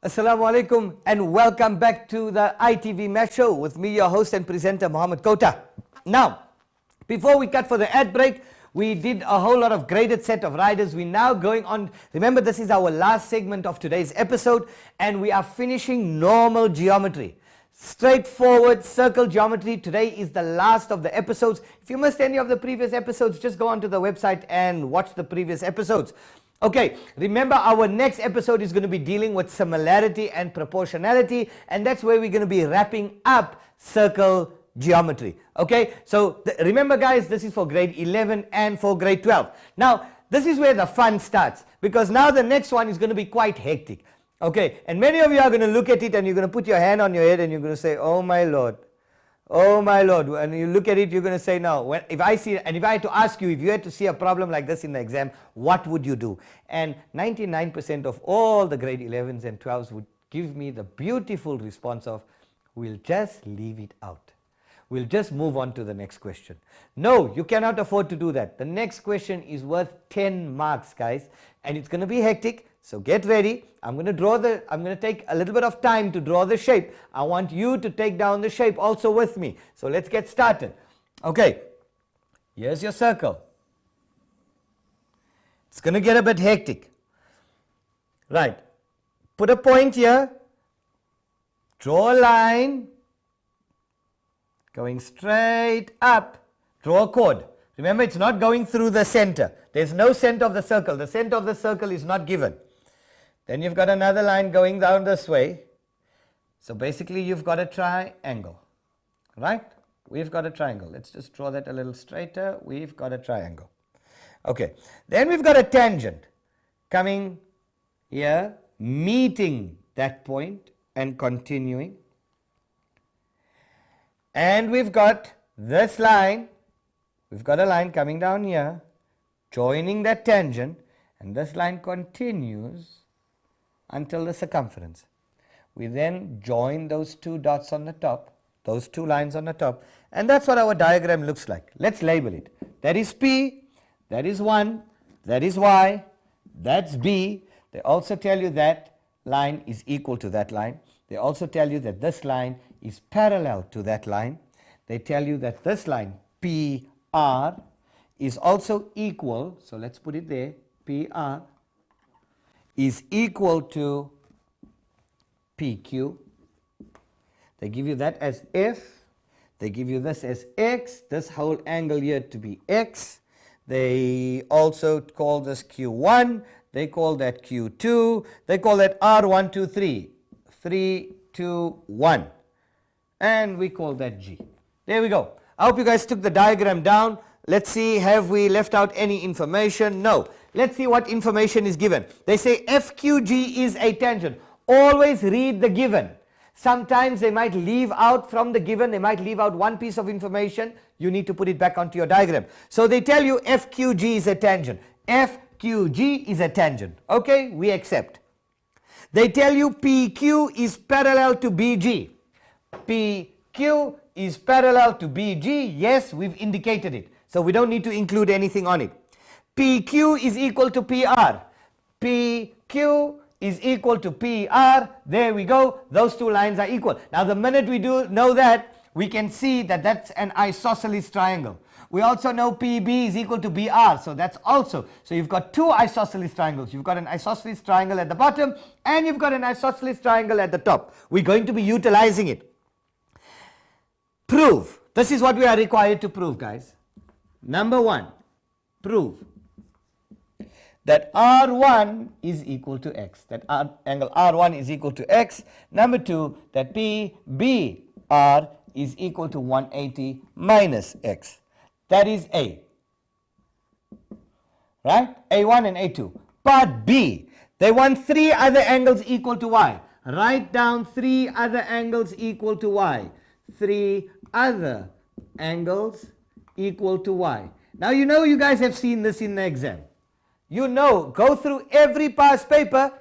Assalamu alaikum and welcome back to the ITV Math Show with me, your host and presenter, Mohammed Kota. Now, before we cut for the ad break, we did a whole lot of graded set of riders. We're now going on, remember this is our last segment of today's episode, and we are finishing normal geometry. Straightforward circle geometry. Today is the last of the episodes. If you missed any of the previous episodes, just go onto the website and watch the previous episodes. Okay, remember our next episode is going to be dealing with similarity and proportionality, and that's where we're going to be wrapping up circle geometry. Okay, so remember guys, this is for grade 11 and for grade 12. Now, this is where the fun starts, because now the next one is going to be quite hectic. Okay, and many of you are going to look at it and you're going to put your hand on your head and you're going to say, oh my Lord. Oh my Lord. When you look at it, you're going to say, no, if I had to ask you, if you had to see a problem like this in the exam, what would you do? And 99% of all the grade 11s and 12s would give me the beautiful response of, we'll just leave it out. We'll just move on to the next question. No, you cannot afford to do that. The next question is worth 10 marks, guys, and it's going to be hectic. So get ready. I'm going to take a little bit of time to draw the shape. I want you to take down the shape also with me. So let's get started. Okay, here's your circle. It's going to get a bit hectic. Right, put a point here, draw a line, going straight up, draw a chord. Remember, it's not going through the center. There's no center of the circle. The center of the circle is not given. Then you've got another line going down this way. So basically you've got a triangle, right? We've got a triangle. Let's just draw that a little straighter. We've got a triangle. Okay, then we've got a tangent coming here, meeting that point and continuing. And we've got this line. We've got a line coming down here, joining that tangent, and this line continues until the circumference. We then join those two dots on the top, those two lines on the top, and that's what our diagram looks like. Let's label it. That is P, that is 1, that is Y, that's B. They also tell you that line is equal to that line. They also tell you that this line is parallel to that line. They tell you that this line, PR, is also equal, so let's put it there, PR is equal to PQ. They give you that as F. They give you this as X, this whole angle here to be X. They also call this Q1. They call that Q2. They call that R1, 2, 3. 3, 2, 1. And we call that G. There we go. I hope you guys took the diagram down. Let's see, have we left out any information? No. Let's see what information is given. They say FQG is a tangent. Always read the given. Sometimes they might leave out from the given, they might leave out one piece of information. You need to put it back onto your diagram. So they tell you FQG is a tangent. FQG is a tangent. Okay, we accept. They tell you PQ is parallel to BG. PQ is parallel to BG. Yes, we've indicated it. So we don't need to include anything on it. PQ is equal to PR. PQ is equal to PR. There we go. Those two lines are equal. Now the minute we do know that, we can see that that's an isosceles triangle. We also know PB is equal to BR. So that's also. So you've got two isosceles triangles. You've got an isosceles triangle at the bottom and you've got an isosceles triangle at the top. We're going to be utilizing it. Prove. This is what we are required to prove, guys. Number one, prove that R1 is equal to X, that angle R1 is equal to X. Number two, that PBR is equal to 180 minus X. That is A. Right? A1 and A2. Part B, they want three other angles equal to Y. Write down three other angles equal to Y. Three other angles equal to Y. Now you know you guys have seen this in the exam. You know, go through every past paper,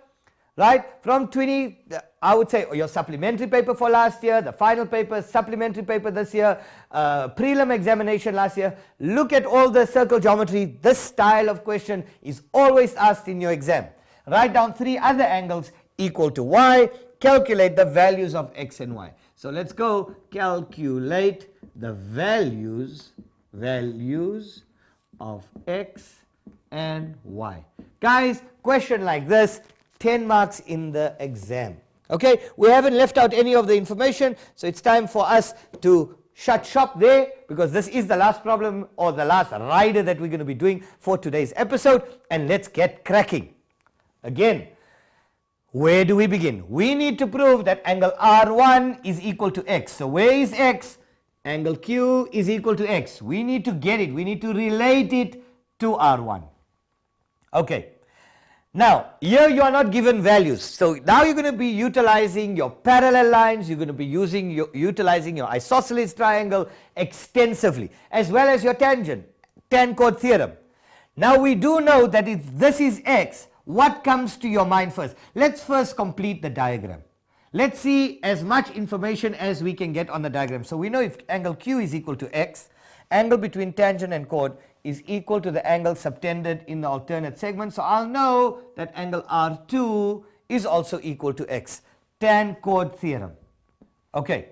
right? From 20, I would say your supplementary paper for last year, the final paper, supplementary paper this year, prelim examination last year. Look at all the circle geometry. This style of question is always asked in your exam. Write down three other angles equal to y. Calculate the values of x and y. So let's go calculate the values of x and y. Guys, question like this, 10 marks in the exam. Okay, we haven't left out any of the information, so it's time for us to shut shop there, because this is the last problem or the last rider that we're going to be doing for today's episode, and let's get cracking. Again, where do we begin? We need to prove that angle R1 is equal to x. So where is x? Angle Q is equal to x. We need to get it. We need to relate it to R1. Okay. Now, here you are not given values. So now you're going to be utilizing your parallel lines. You're going to be utilizing your isosceles triangle extensively, as well as your tangent, tan chord theorem. Now we do know that if this is x, what comes to your mind first? Let's first complete the diagram. Let's see as much information as we can get on the diagram. So we know if angle Q is equal to x, angle between tangent and chord is equal to the angle subtended in the alternate segment. So I'll know that angle R2 is also equal to x. Tan chord theorem. Okay.